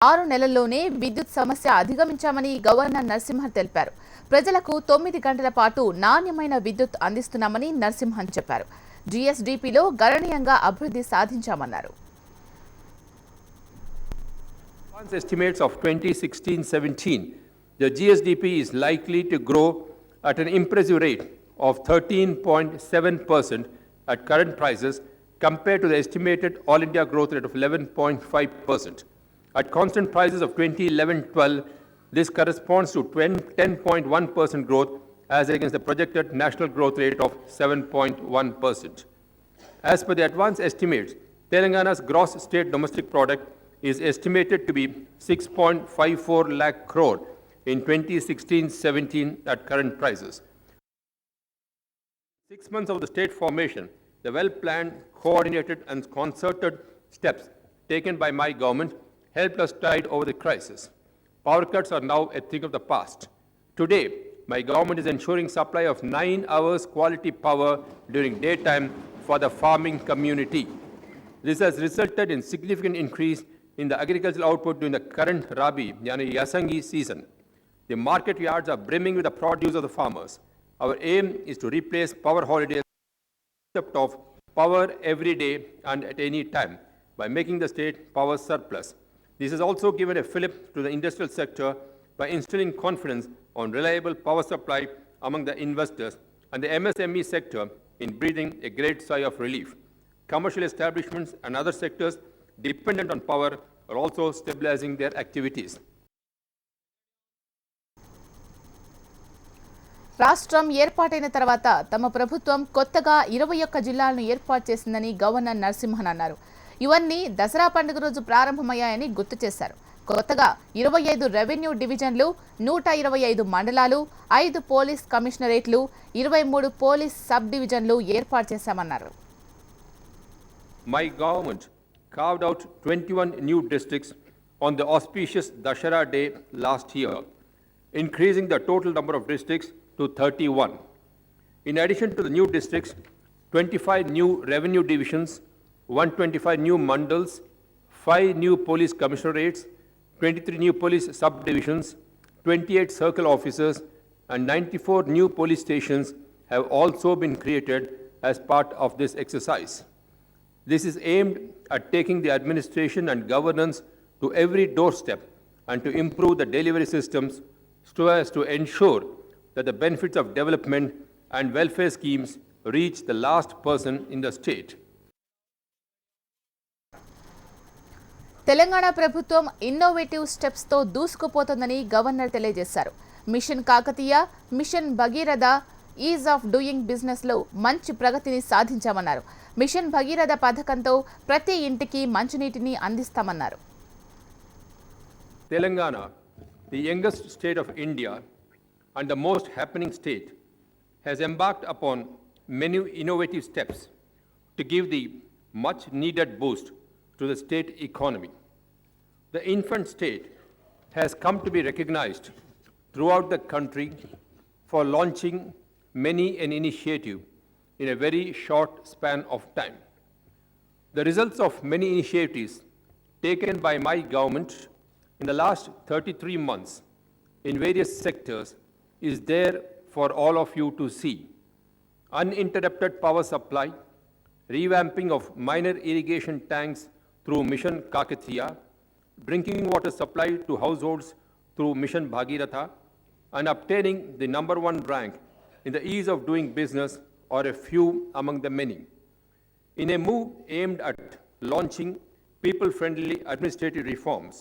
6 నెలల్లోనే విద్యుత్ సమస్య అధిగమించామని గవర్నర్ నరసింహన్ తెలిపారు. ప్రజలకు 9 గంటల పాటు నాణ్యమైన విద్యుత్ అందిస్తున్నామని నరసింహన్ చెప్పారు. జీఎస్డీపీలో గణనీయంగా అభివృద్ధి సాధించామన్నారు. Estimates of 2016-17, the GSDP is likely to grow at an impressive rate of 13.7% at current prices compared to the estimated all India growth rate of 11.5%. At constant prices of 2011-12, this corresponds to 10.1% growth as against the projected national growth rate of 7.1%. As per the advanced estimates, Telangana's gross state domestic product is estimated to be 6.54 lakh crore in 2016-17 at current prices. 6 months of the state formation, the well-planned, coordinated and concerted steps taken by my government helped us tide over the crisis. Power cuts are now a thing of the past. Today, my government is ensuring supply of 9 hours quality power during daytime for the farming community. This has resulted in significant increase in the agricultural output during the current Rabi, yani Yasangi season. The market yards are brimming with the produce of the farmers. Our aim is to replace power holidays concept of power every day and at any time by making the state power surplus. This has also given a fillip to the industrial sector by instilling confidence on reliable power supply among the investors and the MSME sector in breathing a great sigh of relief. Commercial establishments and other sectors dependent on power are also stabilizing their activities. రాష్ట్రం ఏర్పాటైన తర్వాత తమ ప్రభుత్వం కొత్తగా 21 జిల్లాలను ఏర్పాటు చేసిందని governor Narasimhan అన్నారు. ఇవన్నీ దసరా పండుగ రోజు ప్రారంభమయ్యాయని గుర్తు చేశారు. కొత్తగా 25 రెవెన్యూ డివిజన్లు, 125 మండలాలు, 5 పోలీస్ కమిషనరేట్లు, 23 పోలీస్ సబ్ డివిజన్లు ఏర్పాటు చేశామన్నారు. My government carved out 21 new districts on the auspicious Dashara day last year, increasing the total number of districts to 31. In addition to the new districts, 25 new revenue divisions, 125 new mandals, 5 new police commissionerates, 23 new police subdivisions, 28 circle officers, and 94 new police stations have also been created as part of this exercise. This is aimed at taking the administration and governance to every doorstep and to improve the delivery systems so as to ensure that the benefits of development and welfare schemes reach the last person in the state. Telangana ప్రభుత్వం innovative steps తో దూసుకుపోతుందని governor తెలియజేశారు. Mission Kakatiya, mission Bhagiratha, ease of doing business లో మంచి ప్రగతిని సాధించామన్నారు. Machine Bhagiratha పథకంతో ప్రతి ఇంటికి మంచినీటిని అందిస్తామన్నారు. Telangana, the youngest state of India and the most happening state, has embarked upon many innovative steps to give the much needed boost to the state economy. The infant state has come to be recognized throughout the country for launching many an initiative in a very short span of time. The results of many initiatives taken by my government in the last 33 months in various sectors is there for all of you to see. Uninterrupted power supply, revamping of minor irrigation tanks through Mission Kakatiya, drinking water supply to households through Mission Bhagiratha, and obtaining the #1 rank in the ease of doing business are a few among the many. In a move aimed at launching people-friendly administrative reforms,